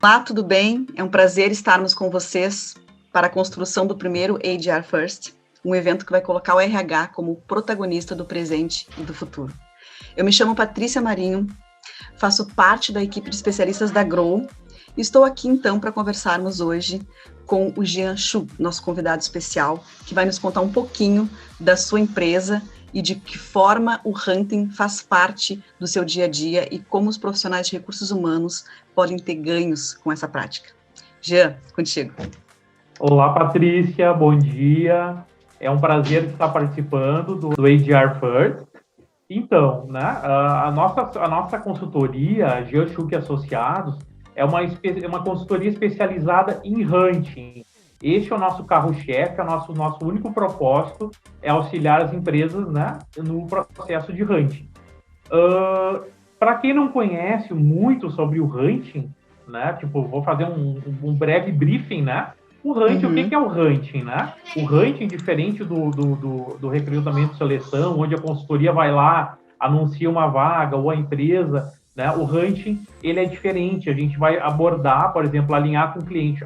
Olá, tudo bem? É um prazer estarmos com vocês para a construção do primeiro HR First, um evento que vai colocar o RH como protagonista do presente e do futuro. Eu me chamo Patrícia Marinho, faço parte da equipe de especialistas da Grow e estou aqui então para conversarmos hoje com o Jean Chu, nosso convidado especial, que vai nos contar um pouquinho da sua empresa e de que forma o hunting faz parte do seu dia a dia e como os profissionais de recursos humanos podem ter ganhos com essa prática. Jean, contigo. Olá, Patrícia, bom dia. É um prazer estar participando do HR First. Então, né, a nossa consultoria, Jean Chu Associados, é uma consultoria especializada em hunting. Este é o nosso carro-chefe, nosso único propósito é auxiliar as empresas, né, no processo de hunting. Para quem não conhece muito sobre o hunting, né, vou fazer um breve briefing, né? O hunting, o que é o hunting, né? O hunting, diferente do recrutamento e seleção, onde a consultoria vai lá, anuncia uma vaga, ou a empresa, né? O hunting, ele é diferente. A gente vai abordar, por exemplo, alinhar com o cliente.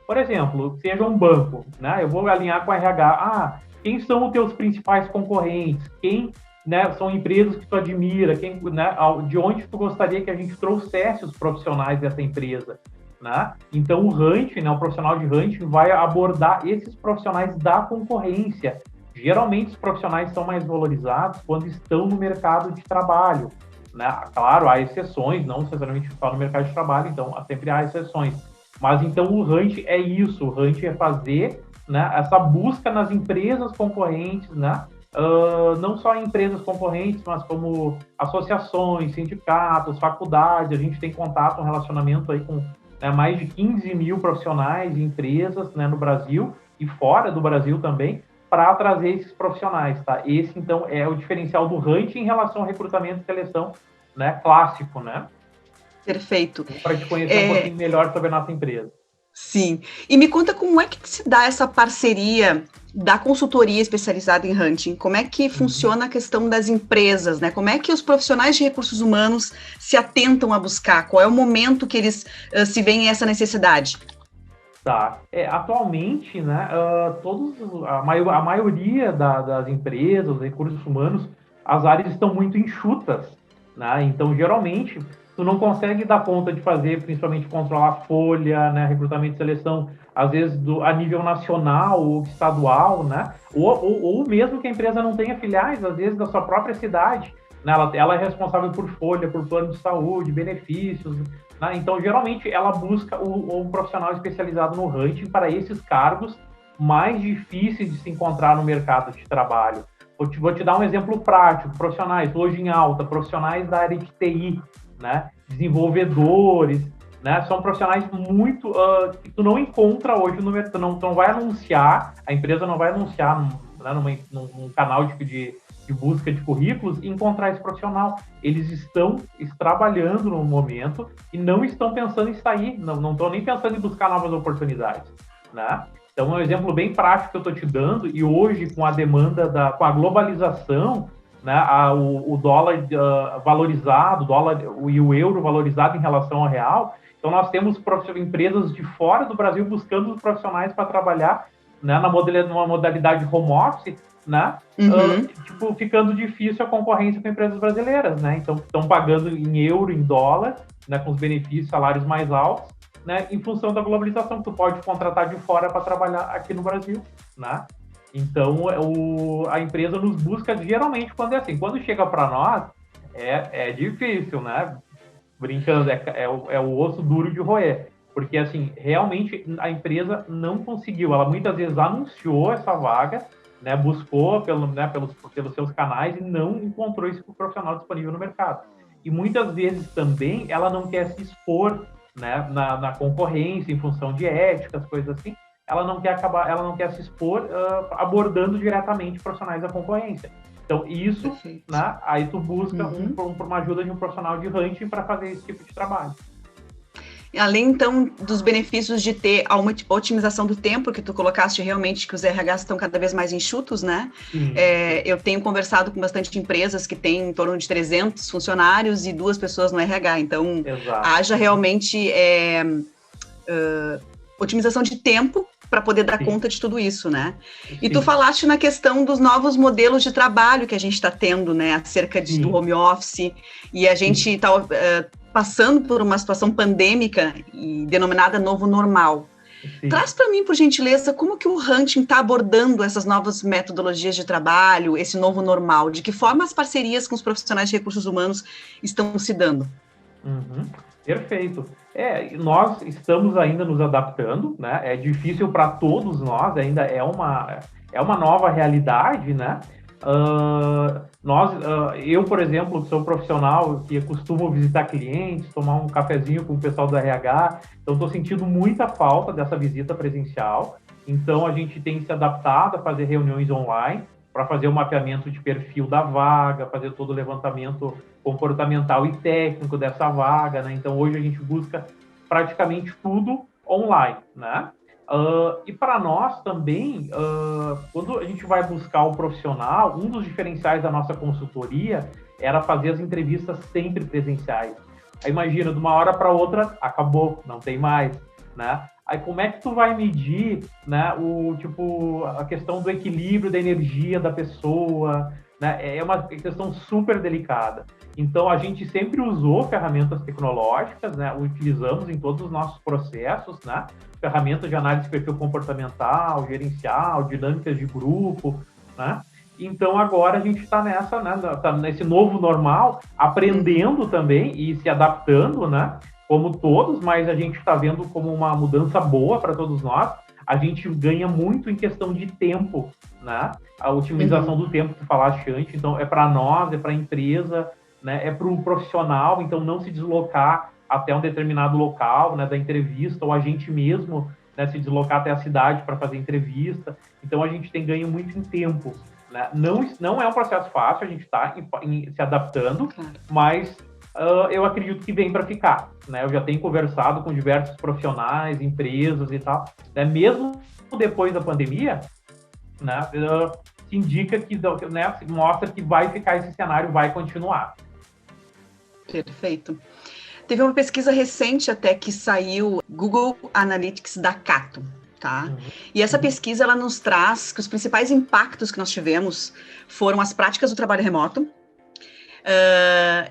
Por exemplo, seja um banco, né? Eu vou alinhar com a RH. Quem são os teus principais concorrentes? Quem, né, são empresas que tu admira? Quem, né, de onde tu gostaria que a gente trouxesse os profissionais dessa empresa? Né? Então, o hunting, né, o profissional de hunting vai abordar esses profissionais da concorrência. Geralmente, os profissionais são mais valorizados quando estão no mercado de trabalho. Né? Claro, há exceções, não necessariamente só no mercado de trabalho, então sempre há exceções. Mas, então, o hunting é isso. O hunting é fazer, né, essa busca nas empresas concorrentes, né? Não só em empresas concorrentes, mas como associações, sindicatos, faculdades. A gente tem contato, um relacionamento aí com mais de 15 mil profissionais e empresas, né, no Brasil e fora do Brasil também, para trazer esses profissionais, tá? Esse, então, é o diferencial do hunting em relação ao recrutamento e seleção, né, clássico, né? Perfeito. Para te conhecer um pouquinho melhor sobre a nossa empresa. Sim. E me conta como é que se dá essa parceria da consultoria especializada em hunting? Como é que funciona a questão das empresas, né? Como é que os profissionais de recursos humanos se atentam a buscar? Qual é o momento que eles se veem essa necessidade? Tá. Atualmente, né, a maioria das empresas, dos recursos humanos, as áreas estão muito enxutas, né? Então, geralmente, tu não consegue dar conta de fazer, principalmente controlar a folha, né, recrutamento e seleção, às vezes a nível nacional ou estadual, né? Ou mesmo que a empresa não tenha filiais, às vezes da sua própria cidade, né? Ela é responsável por folha, por plano de saúde, benefícios, né? Então, geralmente, ela busca um profissional especializado no hunting para esses cargos mais difíceis de se encontrar no mercado de trabalho. Vou te dar um exemplo prático. Profissionais, hoje em alta, profissionais da área de TI, né? Desenvolvedores, né? São profissionais muito que tu não encontra hoje no mercado, não vai anunciar, a empresa não vai anunciar, né, num canal de busca de currículos e encontrar esse profissional. Eles estão trabalhando no momento e não estão pensando em sair, não estão nem pensando em buscar novas oportunidades, né? Então, é um exemplo bem prático que eu estou te dando, e hoje, com a demanda, com a globalização, né, o dólar valorizado, e o euro valorizado em relação ao real, então nós temos empresas de fora do Brasil buscando os profissionais para trabalhar, né, numa modalidade home office, né, ficando difícil a concorrência com empresas brasileiras, né? Então, estão pagando em euro, em dólar, né, com os benefícios, salários mais altos, né, em função da globalização, que tu pode contratar de fora para trabalhar aqui no Brasil, né? Então, a empresa nos busca geralmente quando é assim. Quando chega para nós, é difícil, né? Brincando, é o osso duro de roer. Porque, assim, realmente a empresa não conseguiu. Ela muitas vezes anunciou essa vaga, né, buscou pelos seus canais e não encontrou esse profissional disponível no mercado. E muitas vezes também ela não quer se expor, né, na concorrência em função de éticas, coisas assim. Ela não quer se expor abordando diretamente profissionais da concorrência. Então, isso, né, aí tu busca uma ajuda de um profissional de hunting para fazer esse tipo de trabalho. Além, então, dos benefícios de ter a otimização do tempo, que tu colocaste realmente que os RHs estão cada vez mais enxutos, né? Eu tenho conversado com bastante empresas que têm em torno de 300 funcionários e 2 pessoas no RH, então haja realmente otimização de tempo para poder dar conta de tudo isso, né? E tu falaste na questão dos novos modelos de trabalho que a gente está tendo, né? Acerca do home office, e a gente está passando por uma situação pandêmica e denominada novo normal. Traz para mim, por gentileza, como que o Hunting está abordando essas novas metodologias de trabalho, esse novo normal? De que forma as parcerias com os profissionais de recursos humanos estão se dando? Perfeito. Nós estamos ainda nos adaptando, né? É difícil para todos nós, ainda é uma nova realidade, né? Eu, por exemplo, que sou profissional que costumo visitar clientes, tomar um cafezinho com o pessoal do RH, então estou sentindo muita falta dessa visita presencial. Então a gente tem se adaptado a fazer reuniões online para fazer o mapeamento de perfil da vaga, fazer todo o levantamento comportamental e técnico dessa vaga, né? Então hoje a gente busca praticamente tudo online, né? E para nós também, quando a gente vai buscar o profissional, um dos diferenciais da nossa consultoria era fazer as entrevistas sempre presenciais. Aí imagina, de uma hora para outra, acabou, não tem mais, né? Aí como é que tu vai medir, né, a questão do equilíbrio da energia da pessoa, né? É uma questão super delicada. Então, a gente sempre usou ferramentas tecnológicas, né? Utilizamos em todos os nossos processos, né? Ferramentas de análise de perfil comportamental, gerencial, dinâmicas de grupo, né? Então, agora a gente está nessa, né? Tá nesse novo normal, aprendendo também e se adaptando, né? Como todos, mas a gente está vendo como uma mudança boa para todos nós. A gente ganha muito em questão de tempo, né? A otimização do tempo que tu falaste antes. Então, é para nós, é para a empresa, né? É para o profissional, então não se deslocar até um determinado local, né, da entrevista, ou a gente mesmo, né, se deslocar até a cidade para fazer entrevista. Então, a gente tem ganho muito em tempo, né? Não é um processo fácil, a gente está se adaptando, mas eu acredito que vem para ficar, né? Eu já tenho conversado com diversos profissionais, empresas e tal, né? Mesmo depois da pandemia, né, se indica que, né, mostra que vai ficar esse cenário, vai continuar. Perfeito. Teve uma pesquisa recente até que saiu, Google Analytics da Cato, tá? E essa pesquisa, ela nos traz que os principais impactos que nós tivemos foram as práticas do trabalho remoto,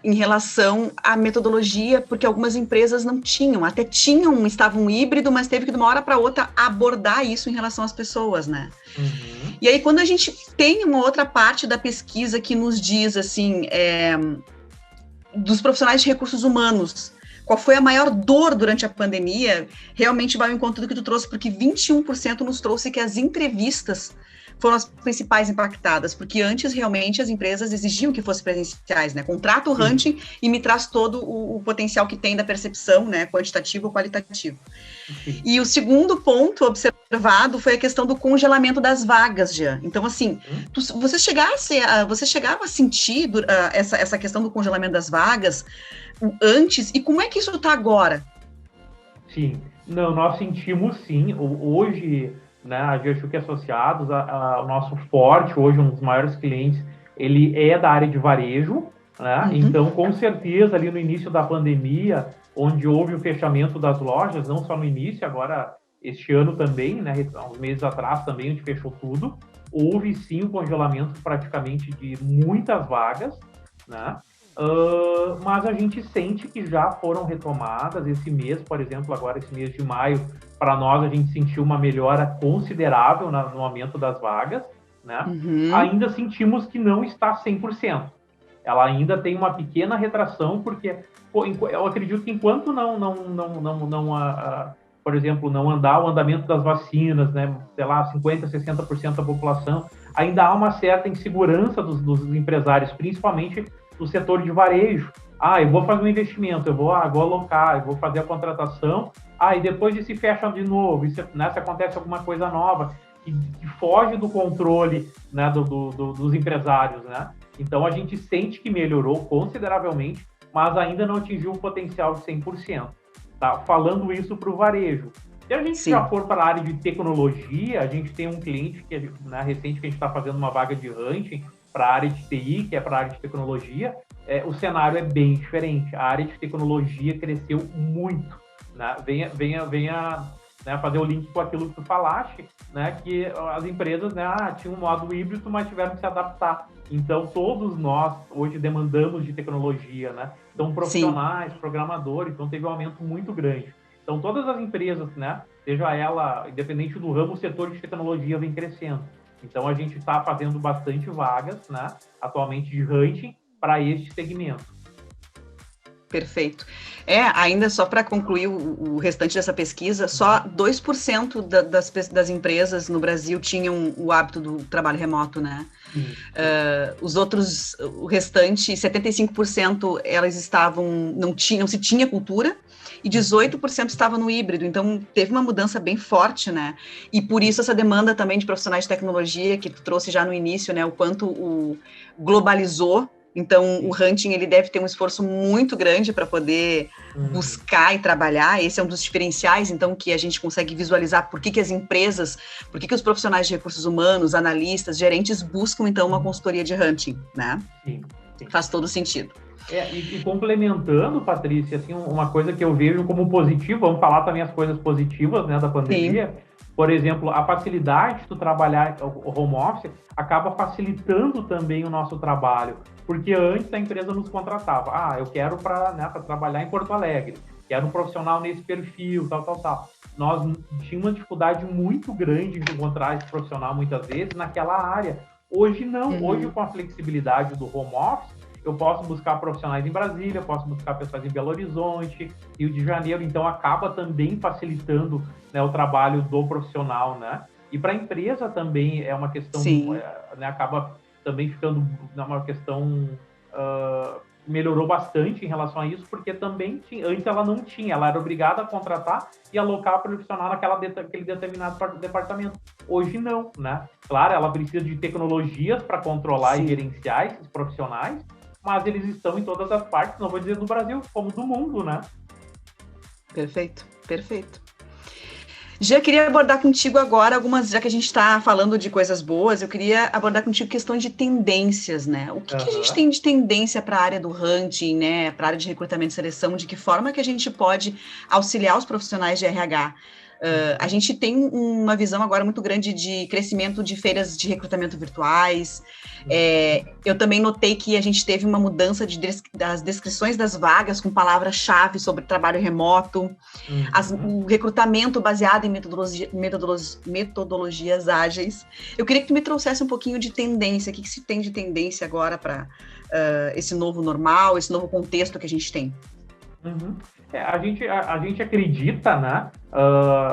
em relação à metodologia, porque algumas empresas não tinham, até tinham, estavam híbrido, mas teve que de uma hora para outra abordar isso em relação às pessoas, né? E aí, quando a gente tem uma outra parte da pesquisa que nos diz, assim, dos profissionais de recursos humanos, qual foi a maior dor durante a pandemia, realmente vai ao encontro do que tu trouxe, porque 21% nos trouxe que as entrevistas foram as principais impactadas, porque antes realmente as empresas exigiam que fossem presenciais, né? Contrata o Hunting e me traz todo o potencial que tem da percepção, né? Quantitativo ou qualitativo. E o segundo ponto observado foi a questão do congelamento das vagas, Jean. Então, assim, você chegava a sentir essa questão do congelamento das vagas antes, e como é que isso está agora? Sim, não, nós sentimos sim, hoje, né, a Geochuc Associados, o nosso forte, hoje um dos maiores clientes, ele é da área de varejo, né? Então, com certeza, ali no início da pandemia, onde houve o fechamento das lojas, não só no início, agora este ano também, né, uns meses atrás também, a gente fechou tudo, houve sim o congelamento praticamente de muitas vagas, né? Mas a gente sente que já foram retomadas esse mês, por exemplo, agora esse mês de maio, para nós a gente sentiu uma melhora considerável no aumento das vagas, né? Ainda sentimos que não está 100%. Ela ainda tem uma pequena retração, porque eu acredito que enquanto por exemplo, não andar o andamento das vacinas, né, sei lá, 50%, 60% da população, ainda há uma certa insegurança dos empresários, principalmente do setor de varejo. Eu vou fazer um investimento, eu vou alocar, eu vou fazer a contratação, e depois se fecha de novo, se acontece alguma coisa nova, que foge do controle, né, dos empresários, né? Então, a gente sente que melhorou consideravelmente, mas ainda não atingiu o potencial de 100%. tá? Falando isso para o varejo. Se a gente já for para a área de tecnologia, a gente tem um cliente que, né, recente que a gente está fazendo uma vaga de hunting para a área de TI, que é para a área de tecnologia, o cenário é bem diferente. A área de tecnologia cresceu muito, né? Venha né, fazer o link com aquilo que tu falaste, né, que as empresas, né, tinham um modo híbrido, mas tiveram que se adaptar. Então, todos nós hoje demandamos de tecnologia, né? Então, profissionais, programadores, então teve um aumento muito grande. Então, todas as empresas, né, seja ela, independente do ramo, o setor de tecnologia vem crescendo. Então, a gente está fazendo bastante vagas, né, atualmente de hunting para este segmento. Perfeito. Ainda só para concluir o restante dessa pesquisa, só 2% das empresas no Brasil tinham o hábito do trabalho remoto, né? O restante, 75%, elas não se tinha cultura, e 18% estavam no híbrido, então teve uma mudança bem forte, né? E por isso essa demanda também de profissionais de tecnologia, que tu trouxe já no início, né? O quanto globalizou. Então, o hunting, ele deve ter um esforço muito grande para poder buscar e trabalhar. Esse é um dos diferenciais, então, que a gente consegue visualizar por que as empresas, por que os profissionais de recursos humanos, analistas, gerentes buscam, então, uma consultoria de hunting, né? Sim. Faz todo sentido. E complementando, Patrícia, assim, uma coisa que eu vejo como positivo, vamos falar também as coisas positivas, né, da pandemia. Sim. Por exemplo, a facilidade de tu trabalhar o home office acaba facilitando também o nosso trabalho, porque antes a empresa nos contratava. Eu quero para trabalhar em Porto Alegre, quero um profissional nesse perfil, tal. Nós tínhamos uma dificuldade muito grande de encontrar esse profissional, muitas vezes, naquela área. Hoje não. Hoje, com a flexibilidade do home office, eu posso buscar profissionais em Brasília, eu posso buscar pessoas em Belo Horizonte, Rio de Janeiro, então acaba também facilitando, né, o trabalho do profissional, né? E para a empresa também é uma questão, né, acaba também ficando uma questão, melhorou bastante em relação a isso, porque também antes ela não tinha, ela era obrigada a contratar e alocar profissional naquele determinado departamento. Hoje não, né? Claro, ela precisa de tecnologias para controlar e gerenciar esses profissionais, mas eles estão em todas as partes, não vou dizer do Brasil, como do mundo, né? Perfeito. Já queria abordar contigo agora já que a gente está falando de coisas boas, eu queria abordar contigo questão de tendências, né? O que a gente tem de tendência para a área do hunting, né? Para a área de recrutamento e seleção, de que forma que a gente pode auxiliar os profissionais de RH? A gente tem uma visão agora muito grande de crescimento de feiras de recrutamento virtuais. Eu também notei que a gente teve uma mudança das descrições das vagas com palavras-chave sobre trabalho remoto, o recrutamento baseado em metodologias ágeis. Eu queria que tu me trouxesse um pouquinho de tendência, o que se tem de tendência agora para esse novo normal, esse novo contexto que a gente tem. A gente acredita, né,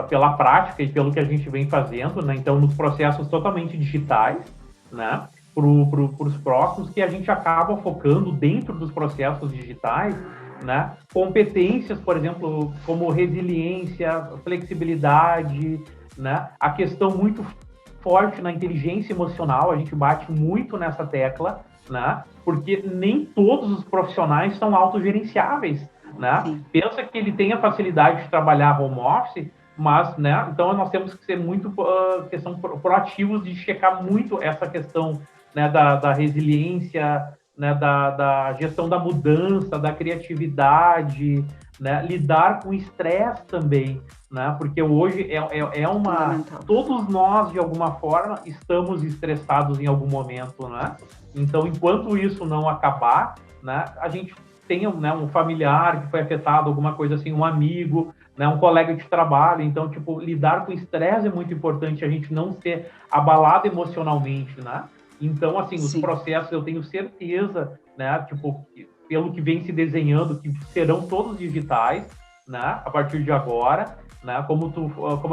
pela prática e pelo que a gente vem fazendo, né, então nos processos totalmente digitais, né, para os próximos, que a gente acaba focando dentro dos processos digitais, né, competências, por exemplo, como resiliência, flexibilidade, né, a questão muito forte na inteligência emocional, a gente bate muito nessa tecla, né, porque nem todos os profissionais são autogerenciáveis, né? Pensa que ele tem a facilidade de trabalhar home office, mas, né, então nós temos que ser muito proativos de checar muito essa questão, né, da resiliência, né, da gestão da mudança, da criatividade, né, lidar com estresse também, né, porque hoje todos nós, de alguma forma, estamos estressados em algum momento, né? Então, enquanto isso não acabar, né, a gente tem, né, um familiar que foi afetado, alguma coisa assim, um amigo, né, um colega de trabalho. Então, tipo, lidar com estresse é muito importante, a gente não ser abalado emocionalmente, né? Então, assim, os processos, eu tenho certeza, né, tipo, pelo que vem se desenhando, que serão todos digitais, né, a partir de agora, né, como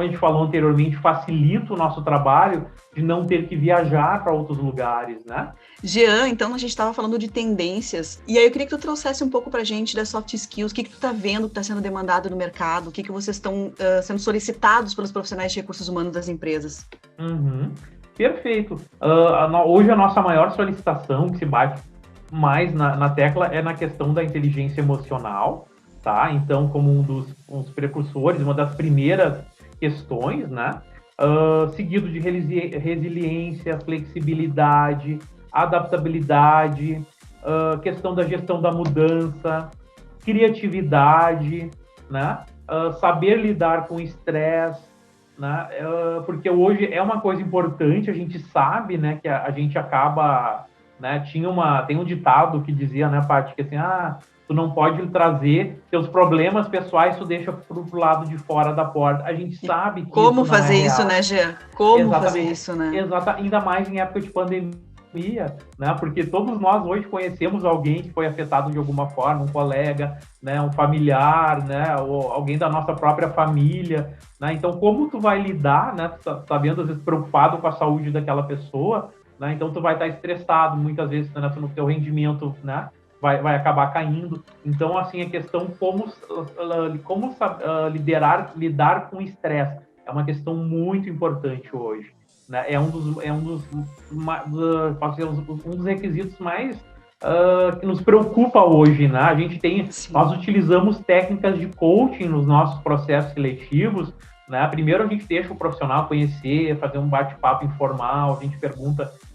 a gente falou anteriormente, facilita o nosso trabalho de não ter que viajar para outros lugares, né? Jean, então a gente estava falando de tendências, e aí eu queria que tu trouxesse um pouco para a gente das soft skills, o que tu está vendo que está sendo demandado no mercado, o que vocês estão sendo solicitados pelos profissionais de recursos humanos das empresas. Perfeito. Hoje a nossa maior solicitação, que se bate mais na tecla, é na questão da inteligência emocional, tá? Então, como uns precursores, uma das primeiras questões, né? Seguido de resiliência, flexibilidade, adaptabilidade, questão da gestão da mudança, criatividade, né? Saber lidar com estresse, né? Porque hoje é uma coisa importante, a gente sabe, né, que a gente acaba, né, tem um ditado que dizia, né, Paty, que assim, tu não pode trazer teus problemas pessoais, tu deixa pro lado de fora da porta. A gente sabe que como isso não fazer é isso, real. né, Jean? Como Exatamente, fazer isso, né? ainda mais em época de pandemia, né? Porque todos nós hoje conhecemos alguém que foi afetado de alguma forma, um colega, né, um familiar, né, ou alguém da nossa própria família, né? Então, como tu vai lidar, né, sabendo às vezes preocupado com a saúde daquela pessoa, né? Então tu vai estar estressado, muitas vezes, né, no teu rendimento, né, vai acabar caindo. Então, assim, a questão lidar com o estresse é uma questão muito importante hoje, né? Um dos requisitos mais que nos preocupa hoje, né? Nós utilizamos técnicas de coaching nos nossos processos seletivos, né? Primeiro a gente deixa o profissional conhecer, fazer um bate-papo informal, a gente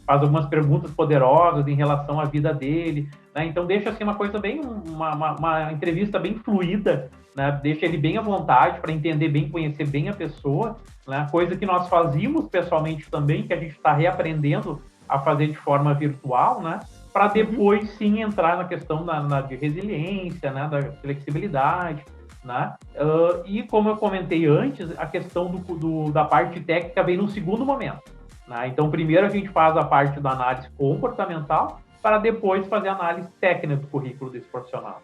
faz algumas perguntas poderosas em relação à vida dele, né? Então deixa assim uma coisa uma entrevista bem fluida, né? Deixa ele bem à vontade para entender bem, conhecer bem a pessoa, né? Coisa que nós fazíamos pessoalmente também, que a gente está reaprendendo a fazer de forma virtual, né? Para depois sim entrar na questão de resiliência, né? Da flexibilidade, né? E como eu comentei antes, a questão da parte técnica vem no segundo momento, né? Então primeiro a gente faz a parte da análise comportamental para depois fazer a análise técnica do currículo desse profissional.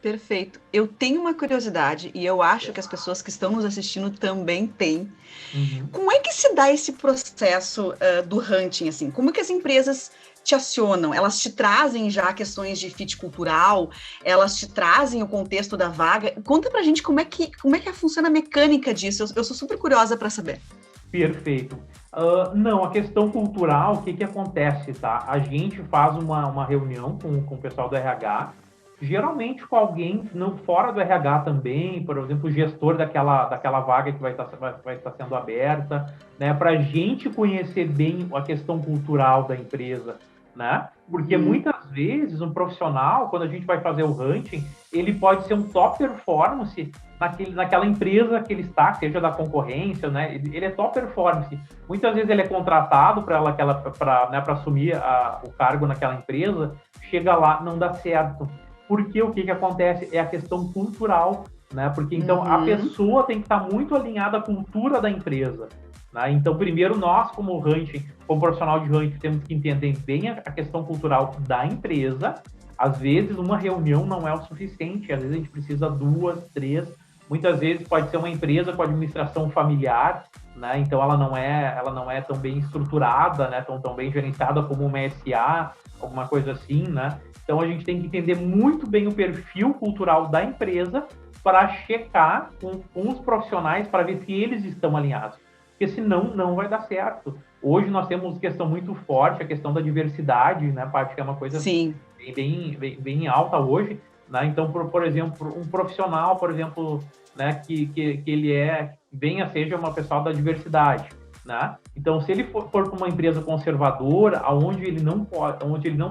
Perfeito. Eu tenho uma curiosidade, e eu acho que as pessoas que estão nos assistindo também têm. Como é que se dá esse processo do hunting, assim? Como é que as empresas te acionam? Elas te trazem já questões de fit cultural? Elas te trazem o contexto da vaga? Conta pra gente como é que funciona a mecânica disso. Eu sou super curiosa para saber. Perfeito. Não, a questão cultural, o que acontece, tá? A gente faz uma reunião com o pessoal do RH, geralmente com alguém fora do RH também, por exemplo, o gestor daquela vaga que vai estar sendo aberta, né? Para a gente conhecer bem a questão cultural da empresa, né? Porque muitas vezes um profissional, quando a gente vai fazer o hunting, ele pode ser um top performance naquela empresa que ele está, seja da concorrência, né? Ele é top performance. Muitas vezes ele é contratado para assumir o cargo naquela empresa, chega lá, não dá certo. Porque o que acontece é a questão cultural, né? Porque então a pessoa tem que estar muito alinhada à cultura da empresa, né? Então, primeiro nós, como profissional de hunting, temos que entender bem a questão cultural da empresa. Às vezes uma reunião não é o suficiente, às vezes a gente precisa 2, 3. Muitas vezes pode ser uma empresa com administração familiar, né? Então ela não é tão bem estruturada, né? Tão bem gerenciada como uma SA, alguma coisa assim, né? Então a gente tem que entender muito bem o perfil cultural da empresa para checar com os profissionais para ver se eles estão alinhados, porque senão não vai dar certo. Hoje nós temos questão muito forte, a questão da diversidade, né, Paty, que é uma coisa bem alta hoje, né? Então, por exemplo, um profissional, por exemplo, né, que ele seja uma pessoa da diversidade, né? Então, se ele for para uma empresa conservadora, onde ele não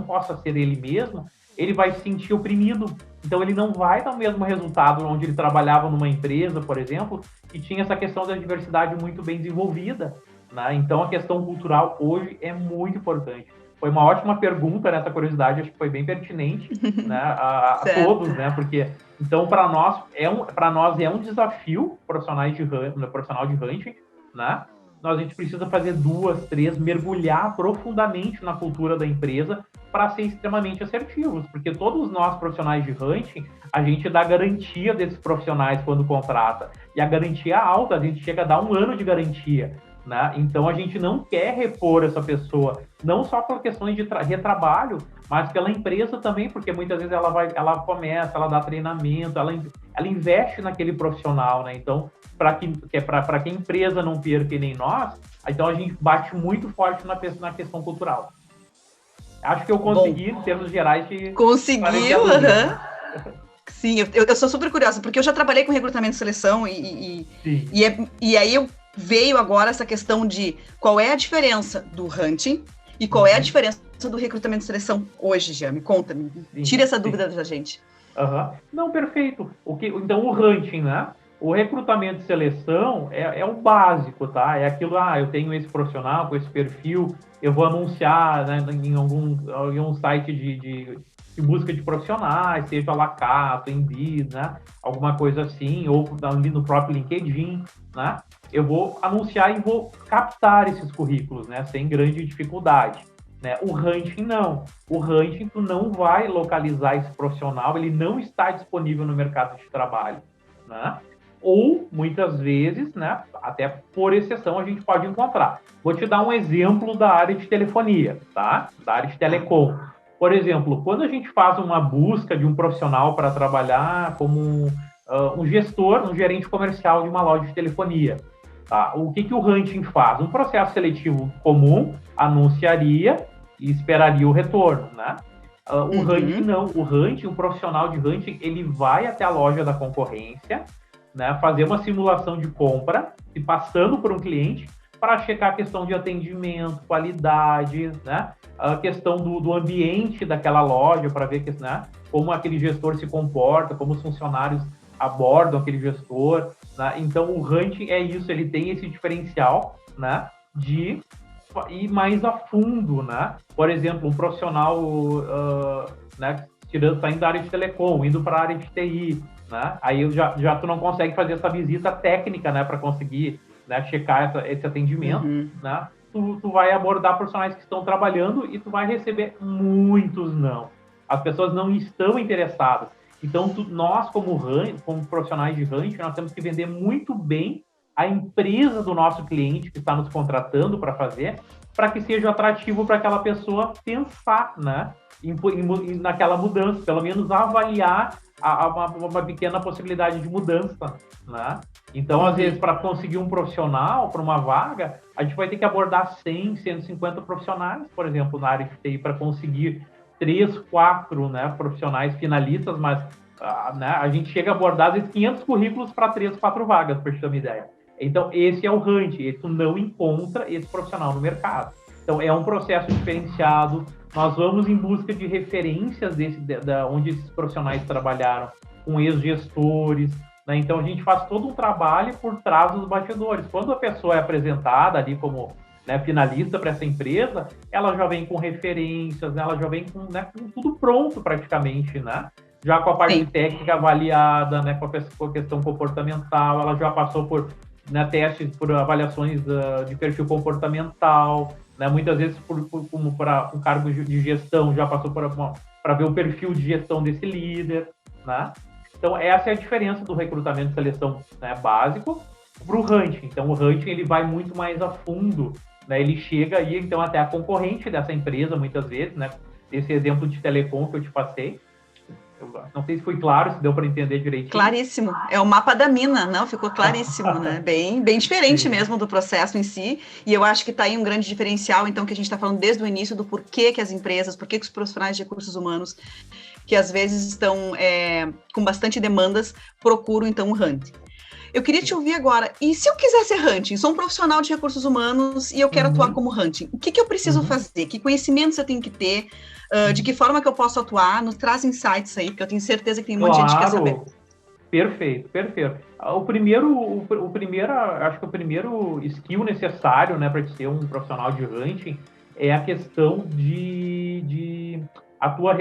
possa ser ele mesmo, ele vai se sentir oprimido. Então, ele não vai dar o mesmo resultado onde ele trabalhava numa empresa, por exemplo, que tinha essa questão da diversidade muito bem desenvolvida, né? Então, a questão cultural hoje é muito importante. Foi uma ótima pergunta, nessa curiosidade, acho que foi bem pertinente, né, a todos, né? Porque, então, para nós é um desafio profissional de hunting, né? A gente precisa fazer 2, 3, mergulhar profundamente na cultura da empresa para ser extremamente assertivos, porque todos nós profissionais de hunting, a gente dá garantia desses profissionais quando contrata, e a garantia alta, a gente chega a dar 1 ano de garantia, né? Então a gente não quer repor essa pessoa, não só por questões de retrabalho, mas pela empresa também, porque muitas vezes ela começa, ela dá treinamento, ela investe naquele profissional, né? Então, para que a empresa não perca nem nós, então a gente bate muito forte na questão cultural. Acho que eu consegui, em termos gerais, conseguiu, Sim, eu sou super curiosa, porque eu já trabalhei com recrutamento e seleção e aí veio agora essa questão de qual é a diferença do hunting e qual é a diferença do recrutamento e seleção hoje, Jean? Me conta, tira essa dúvida da gente. Não, perfeito. Então, o hunting, né? O recrutamento e seleção é o básico, tá? É aquilo, eu tenho esse profissional com esse perfil, eu vou anunciar, né, em um site de busca de profissionais, seja Lacato, Indeed, né? Alguma coisa assim, ou ali no próprio LinkedIn, né? Eu vou anunciar e vou captar esses currículos, né? Sem grande dificuldade. Né? O hunting não. O hunting, tu não vai localizar esse profissional, ele não está disponível no mercado de trabalho, né? Ou, muitas vezes, né, até por exceção, a gente pode encontrar. Vou te dar um exemplo da área de telefonia, tá? Da área de telecom. Por exemplo, quando a gente faz uma busca de um profissional para trabalhar como um gestor, um gerente comercial de uma loja de telefonia, tá? O que o hunting faz? Um processo seletivo comum anunciaria e esperaria o retorno, né? O hunting não. O hunting, um profissional de hunting, ele vai até a loja da concorrência, né, fazer uma simulação de compra e passando por um cliente para checar a questão de atendimento, qualidade, né, a questão do ambiente daquela loja para ver né, como aquele gestor se comporta, como os funcionários abordam aquele gestor, né? Então o hunting é isso, ele tem esse diferencial, né, de ir mais a fundo, né? Por exemplo, um profissional, né, saindo da área de telecom, indo para a área de TI, né? Aí já tu não consegue fazer essa visita técnica, né, para conseguir, né, checar esse atendimento, né? Tu vai abordar profissionais que estão trabalhando e tu vai receber muitos não. As pessoas não estão interessadas. Então, nós, como profissionais de hunting, nós temos que vender muito bem a empresa do nosso cliente que está nos contratando para fazer, para que seja atrativo para aquela pessoa pensar, né, naquela mudança, pelo menos avaliar uma pequena possibilidade de mudança, né? Então, às vezes, para conseguir um profissional para uma vaga, a gente vai ter que abordar 100, 150 profissionais, por exemplo, na área de TI, para conseguir 3, 4, né, profissionais finalistas, mas né, a gente chega a abordar, às vezes, 500 currículos para 3, 4 vagas, para te ter uma ideia. Então, esse é o hunting, tu não encontra esse profissional no mercado. Então, é um processo diferenciado. Nós vamos em busca de referências onde esses profissionais trabalharam, com ex-gestores, né? Então, a gente faz todo um trabalho por trás dos bastidores. Quando a pessoa é apresentada ali como, né, finalista para essa empresa, ela já vem com referências, né? Ela já vem com, né, com tudo pronto praticamente, né? Já com a parte técnica avaliada, né, com a questão comportamental, ela já passou por, né, testes, por avaliações de perfil comportamental, né, muitas vezes como para um cargo de gestão, já passou para ver o perfil de gestão desse líder, né? Então, essa é a diferença do recrutamento e seleção, né, básico para o hunting. Então, o hunting ele vai muito mais a fundo, né? Ele chega aí, então, até a concorrente dessa empresa, muitas vezes, né? Esse exemplo de telecom que eu te passei. Eu não sei se foi claro, se deu para entender direitinho. Claríssimo. É o mapa da mina, não? Ficou claríssimo, né? Bem diferente mesmo do processo em si. E eu acho que está aí um grande diferencial, então, que a gente está falando desde o início do porquê que as empresas, porquê que os profissionais de recursos humanos, que às vezes estão com bastante demandas, procuram, então, o hunting. Eu queria te ouvir agora, e se eu quiser ser hunting, sou um profissional de recursos humanos e eu quero atuar como hunting, o que eu preciso fazer? Que conhecimentos eu tenho que ter? De que forma que eu posso atuar? Nos traz insights aí, porque eu tenho certeza que tem um monte de gente que quer saber. Perfeito. Acho que o primeiro skill necessário, né, para ser um profissional de hunting é a questão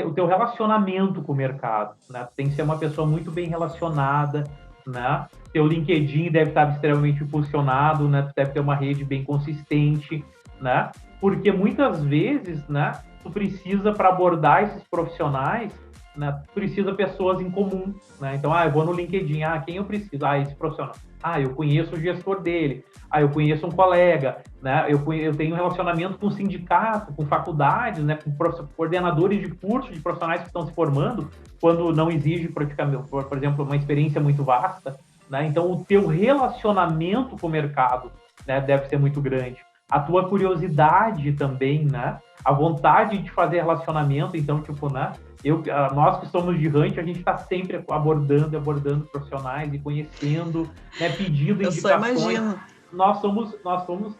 o teu relacionamento com o mercado, né? Tem que ser uma pessoa muito bem relacionada, né? Teu LinkedIn deve estar extremamente impulsionado, né? Tu deve ter uma rede bem consistente, né? Porque muitas vezes, né, tu precisa, para abordar esses profissionais, né, precisa pessoas em comum, né? Então, eu vou no LinkedIn, quem eu preciso? Esse profissional. Eu conheço o gestor dele. Eu conheço um colega, né? Eu tenho um relacionamento com o sindicato, com faculdades, né, com coordenadores de curso de profissionais que estão se formando, quando não exige, praticamente, por exemplo, uma experiência muito vasta, né? Então, o teu relacionamento com o mercado, né, deve ser muito grande. a tua curiosidade também, né? A vontade de fazer relacionamento, então, tipo, né? Nós que somos de Hunt, a gente está sempre abordando profissionais e conhecendo, né? Pedindo Eu indicações. só imagino. Nós somos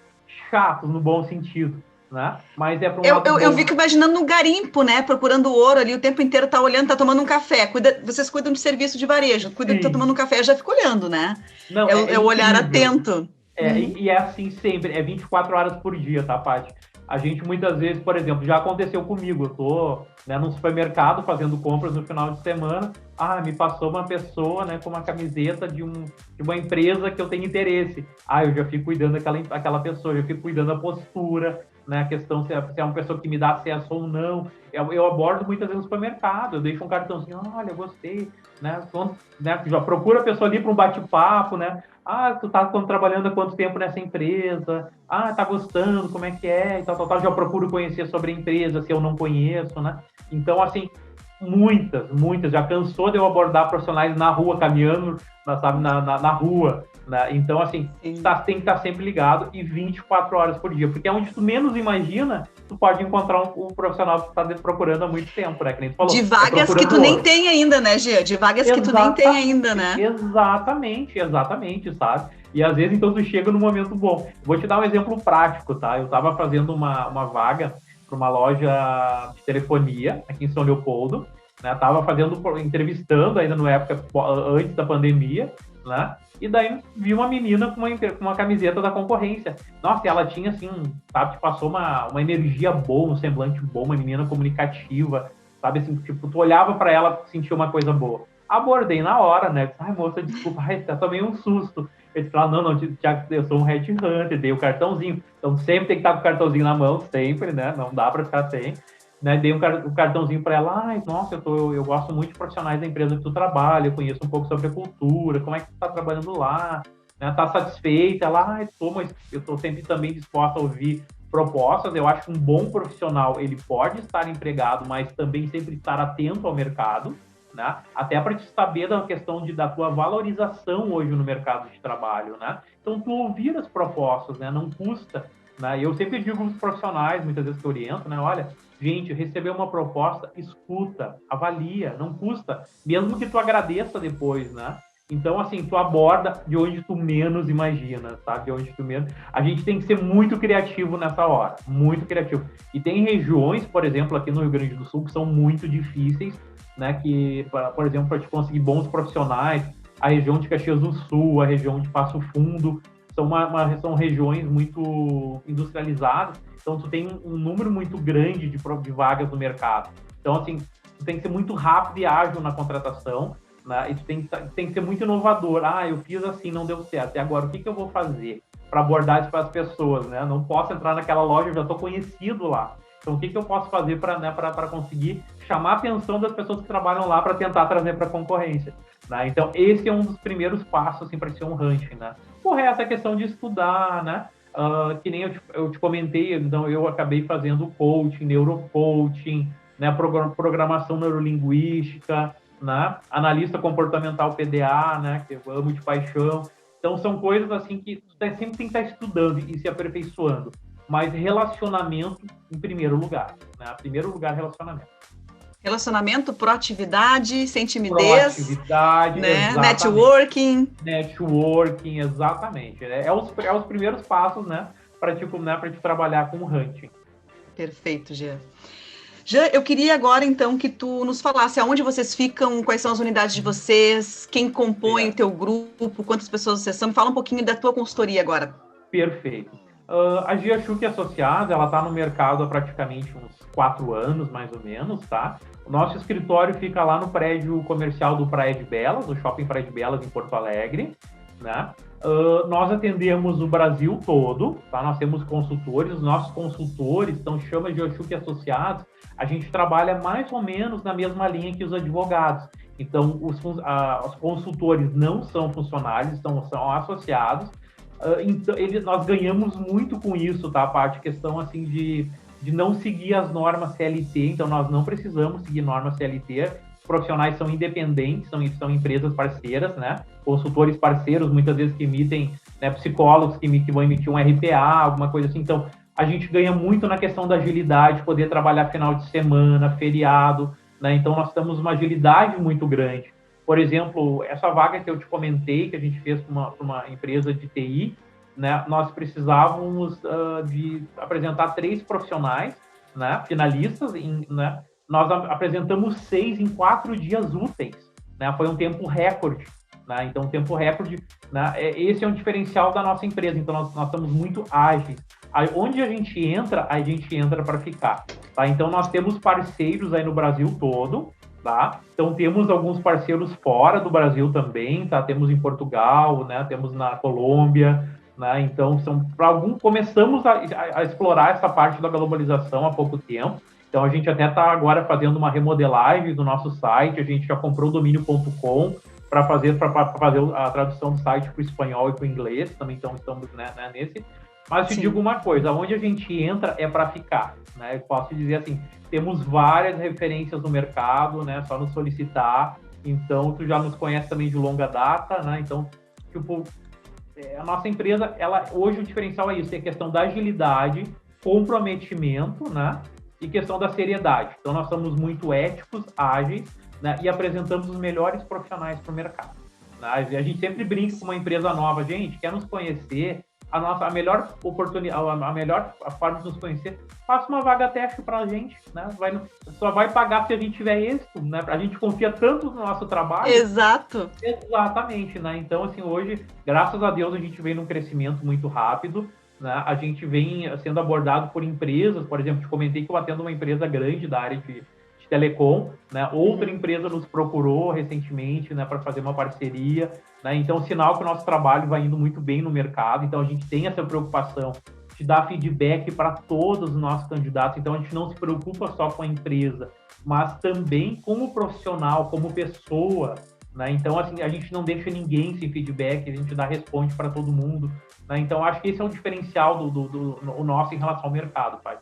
chatos no bom sentido, né? Mas é para um eu fico imaginando no garimpo, né? Procurando ouro ali o tempo inteiro, tá olhando, tá tomando um café. Vocês cuidam de serviço de varejo, cuidam de tá tomando um café, eu já fico olhando, né? Não, é o olhar atento. E é assim sempre, é 24 horas por dia, tá, Paty? A gente muitas vezes, por exemplo, já aconteceu comigo, eu tô, né, no supermercado fazendo compras no final de semana, me passou uma pessoa, né, com uma camiseta de uma empresa que eu tenho interesse. Eu já fico cuidando daquela pessoa, já fico cuidando da postura, né, a questão se é uma pessoa que me dá acesso ou não. Eu abordo muitas vezes no supermercado, eu deixo um cartãozinho, olha, eu gostei, né, já procura a pessoa ali para um bate-papo, né, tu tá trabalhando há quanto tempo nessa empresa? Tá gostando? Como é que é? E tal. Já procuro conhecer sobre a empresa, se eu não conheço, né? Então, assim, muitas. Já cansou de eu abordar profissionais na rua, caminhando, sabe, na rua, né? Então, assim, tem que estar sempre ligado e 24 horas por dia, porque é onde tu menos imagina, tu pode encontrar um profissional que tu tá procurando há muito tempo, né? Que nem tu falou. De vagas que tu nem tem ainda, né, Gia? De vagas que tu nem tem ainda, né? Exatamente, sabe? E às vezes, então, tu chega num momento bom. Vou te dar um exemplo prático, tá? Eu tava fazendo uma vaga para uma loja de telefonia aqui em São Leopoldo, né? Tava entrevistando ainda na época antes da pandemia, né? E daí vi uma menina com uma camiseta da concorrência. Nossa, ela tinha, assim, sabe, passou uma energia boa, um semblante bom, uma menina comunicativa, sabe, assim, tipo, tu olhava para ela e sentia uma coisa boa. Abordei na hora, né? Moça, desculpa, tomei um susto. Ele falou, não, eu sou um headhunter, dei o cartãozinho. Então sempre tem que estar com o cartãozinho na mão, sempre, né? Não dá para ficar sem. Né, dei o cartãozinho para ela, nossa, eu gosto muito de profissionais da empresa que tu trabalha, eu conheço um pouco sobre a cultura, como é que tu tá trabalhando lá, né, tá satisfeita? Ela, mas eu tô sempre também disposta a ouvir propostas. Eu acho que um bom profissional, ele pode estar empregado, mas também sempre estar atento ao mercado, né, até para te saber da questão da tua valorização hoje no mercado de trabalho, né? Então, tu ouvir as propostas, né, não custa, né? Eu sempre digo aos profissionais, muitas vezes que eu oriento, né, olha, gente, receber uma proposta, escuta, avalia, não custa, mesmo que tu agradeça depois, né? Então, assim, tu aborda de onde tu menos imagina, sabe? De onde tu menos... A gente tem que ser muito criativo nessa hora, muito criativo. E tem regiões, por exemplo, aqui no Rio Grande do Sul, que são muito difíceis, né? Que, por exemplo, para te conseguir bons profissionais, a região de Caxias do Sul, a região de Passo Fundo, são regiões muito industrializadas, então tu tem um número muito grande de vagas no mercado. Então, assim, tu tem que ser muito rápido e ágil na contratação, né? E tu tem que ser muito inovador. Eu fiz assim, não deu certo. E agora, o que eu vou fazer para abordar isso para as pessoas, né? Não posso entrar naquela loja, eu já estou conhecido lá. Então, o que eu posso fazer para conseguir chamar a atenção das pessoas que trabalham lá para tentar trazer para a concorrência, né? Então, esse é um dos primeiros passos assim, para ser um ranking, né? O resto é questão de estudar, né? Que nem eu te comentei, então eu acabei fazendo coaching, neurocoaching, né? Programação neurolinguística, né? Analista comportamental PDA, né? Que eu amo de paixão. Então, são coisas assim que tu sempre tem que estar estudando e se aperfeiçoando. Mas relacionamento em primeiro lugar, né? Primeiro lugar, relacionamento. Relacionamento, proatividade, sem timidez. Proatividade, né? Networking, exatamente. É os primeiros passos, né? Para te trabalhar com o hunting. Perfeito, Jean. Jean, eu queria agora, então, que tu nos falasse aonde vocês ficam, quais são as unidades de vocês, quem compõe o teu grupo, quantas pessoas vocês são. Me fala um pouquinho da tua consultoria agora. Perfeito. A Giachuc Associados, ela está no mercado há praticamente uns 4 anos, mais ou menos, tá? O nosso escritório fica lá no prédio comercial do Praia de Belas, do Shopping Praia de Belas, em Porto Alegre, né? Nós atendemos o Brasil todo, tá? Nós temos consultores, os nossos consultores, então chama Giachuc Associados, a gente trabalha mais ou menos na mesma linha que os advogados. Então, os consultores não são funcionários, são associados. Então, nós ganhamos muito com isso, tá? A parte questão assim de não seguir as normas CLT, então nós não precisamos seguir normas CLT, profissionais são independentes, são empresas parceiras, né? Consultores parceiros, muitas vezes que emitem, né, psicólogos que vão emitir um RPA, alguma coisa assim. Então, a gente ganha muito na questão da agilidade, poder trabalhar final de semana, feriado, né? Então, nós temos uma agilidade muito grande. Por exemplo, essa vaga que eu te comentei, que a gente fez para uma empresa de TI, né? Nós precisávamos de apresentar 3 profissionais, né? Finalistas, né? Nós apresentamos 6 em 4 dias úteis, né? Foi um tempo recorde, né? Então, tempo recorde, né? Esse é um diferencial da nossa empresa. Então, nós estamos muito ágeis. Onde a gente entra para ficar, tá? Então, nós temos parceiros aí no Brasil todo, tá? Então, temos alguns parceiros fora do Brasil também, tá? Temos em Portugal, né? Temos na Colômbia, né? Então, começamos a explorar essa parte da globalização há pouco tempo. Então, a gente até está agora fazendo uma remodelagem do nosso site, a gente já comprou o domínio.com para fazer a tradução do site para o espanhol e para o inglês, também estamos, né, nesse. Mas te digo uma coisa, onde a gente entra é para ficar, né? Eu posso dizer assim, temos várias referências no mercado, né? Só nos solicitar. Então, tu já nos conhece também de longa data, né? Então, tipo, a nossa empresa, hoje o diferencial é isso, é a questão da agilidade, comprometimento, né? E questão da seriedade. Então, nós somos muito éticos, ágeis, né? E apresentamos os melhores profissionais para o mercado. Né? A gente sempre brinca com uma empresa nova, gente, quer nos conhecer, a melhor oportunidade, a melhor forma de nos conhecer, faça uma vaga teste para a gente, né? Só vai pagar se a gente tiver êxito, né? A gente confia tanto no nosso trabalho. Exato. Exatamente, né? Então, assim, hoje, graças a Deus, a gente vem num crescimento muito rápido, né? A gente vem sendo abordado por empresas, por exemplo, te comentei que eu atendo uma empresa grande da área de telecom, né? Outra empresa nos procurou recentemente, né, para fazer uma parceria, né? Então, sinal que o nosso trabalho vai indo muito bem no mercado. Então, a gente tem essa preocupação de dar feedback para todos os nossos candidatos. Então, a gente não se preocupa só com a empresa, mas também como profissional, como pessoa, né? Então, assim, a gente não deixa ninguém sem feedback, a gente responde para todo mundo, né? Então, acho que esse é um diferencial do nosso em relação ao mercado, pai.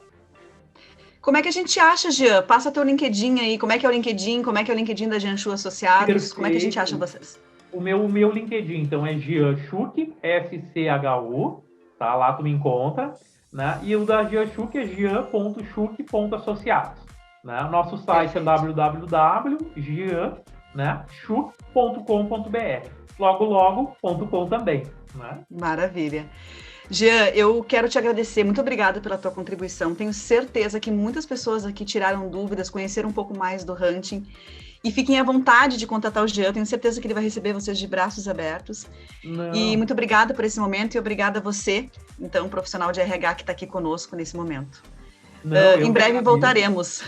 Como é que a gente acha, Jean? Passa teu LinkedIn aí. Como é que é o LinkedIn? Como é que é o LinkedIn da Jianchu Associados? Perfeito. Como é que a gente acha vocês? O meu LinkedIn, então, é Jean Schuch, SCHU, tá? Lá tu me encontra, né? E o da Jean Schuch é jean.schuch.associados, né? Nosso site é www.jean.schuch.com.br. Logo.com também, né? Maravilha. Jean, eu quero te agradecer, muito obrigada pela tua contribuição. Tenho certeza que muitas pessoas aqui tiraram dúvidas, conheceram um pouco mais do Hunting, e fiquem à vontade de contatar o Jean, tenho certeza que ele vai receber vocês de braços abertos. Não. E muito obrigada por esse momento, e obrigada a você, então, profissional de RH que está aqui conosco nesse momento. Em breve voltaremos.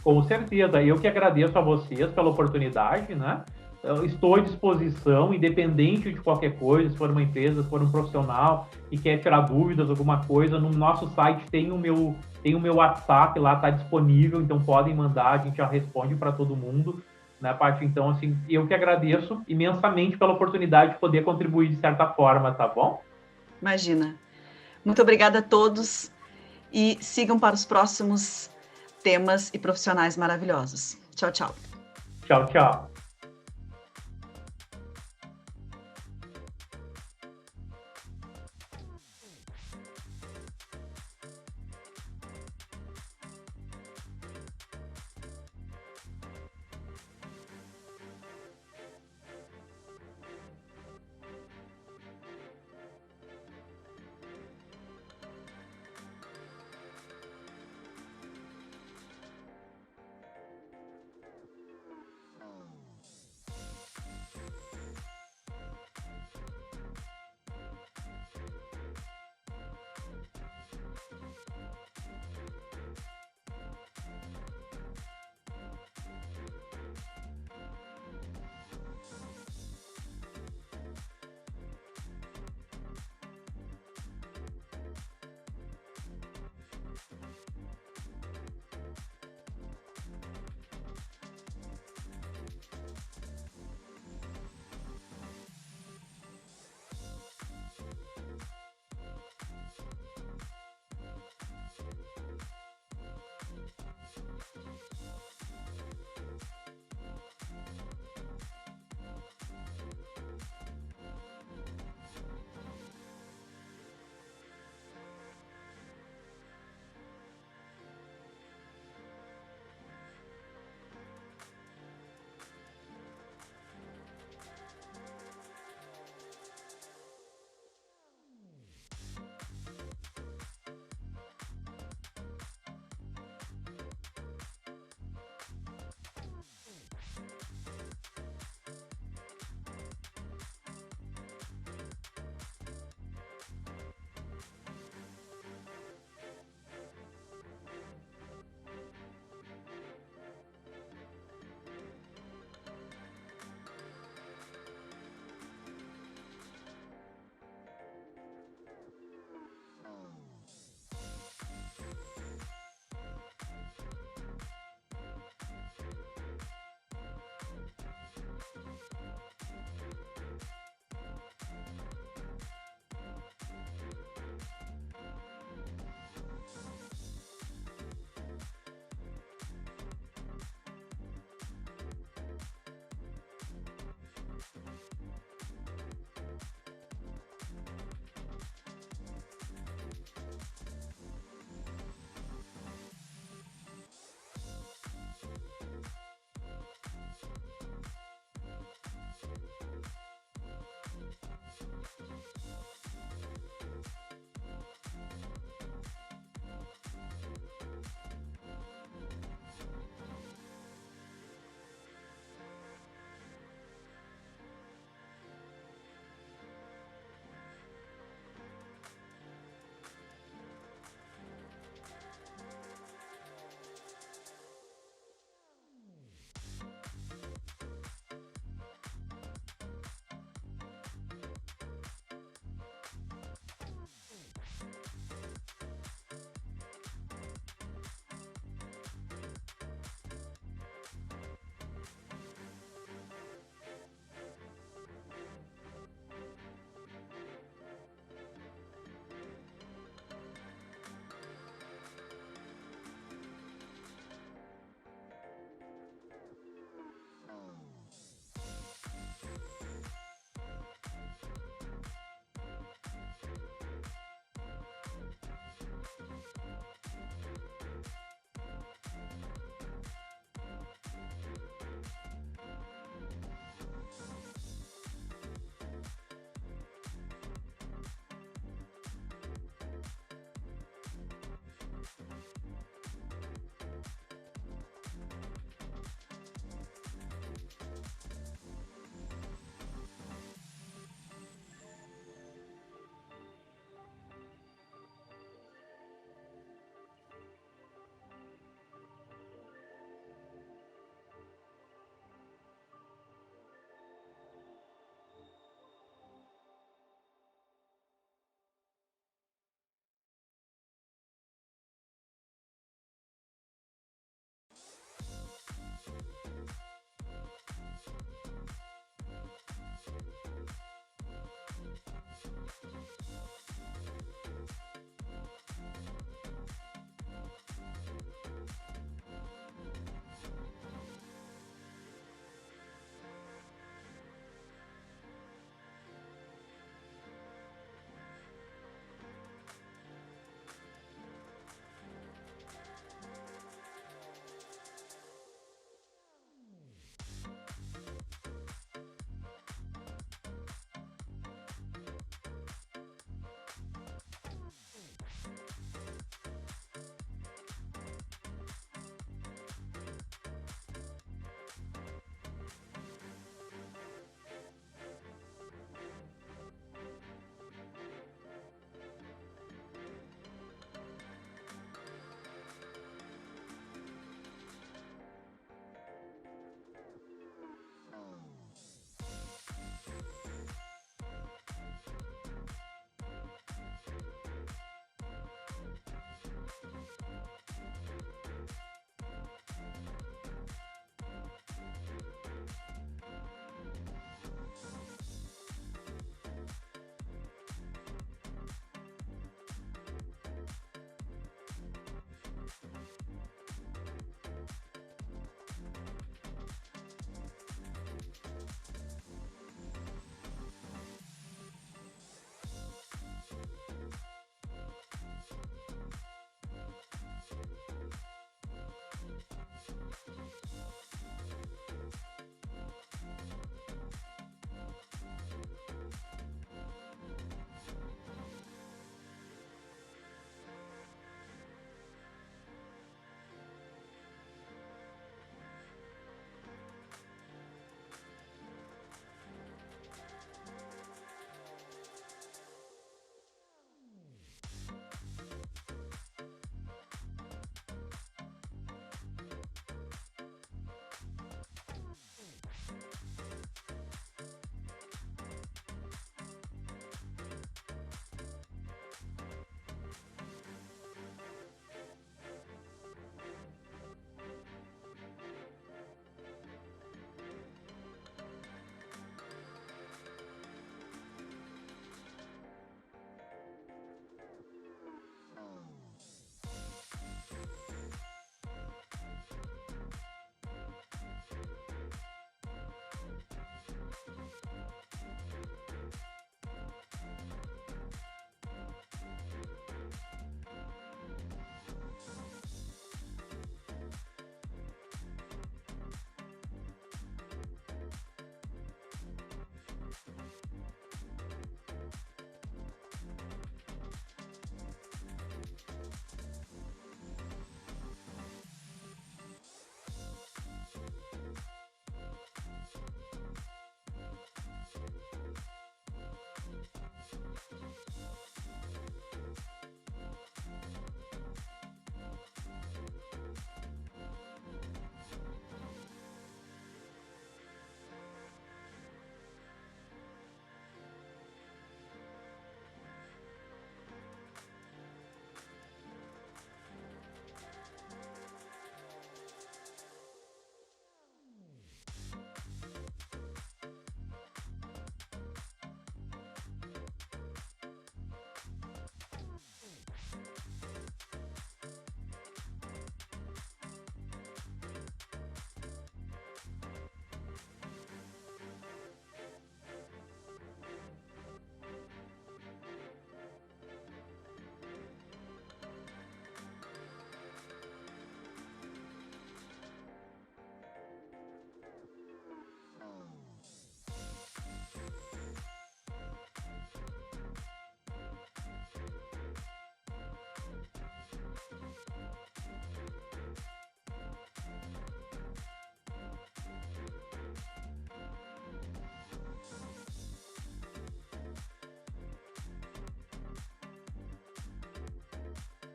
Com certeza, eu que agradeço a vocês pela oportunidade, né? Eu estou à disposição, independente de qualquer coisa, se for uma empresa, se for um profissional e quer tirar dúvidas, alguma coisa, no nosso site tem o meu WhatsApp lá, está disponível, então podem mandar, a gente já responde para todo mundo, né, Paty? Então, assim, eu que agradeço imensamente pela oportunidade de poder contribuir de certa forma, tá bom? Imagina. Muito obrigada a todos e sigam para os próximos temas e profissionais maravilhosos. Tchau, tchau. Tchau, tchau.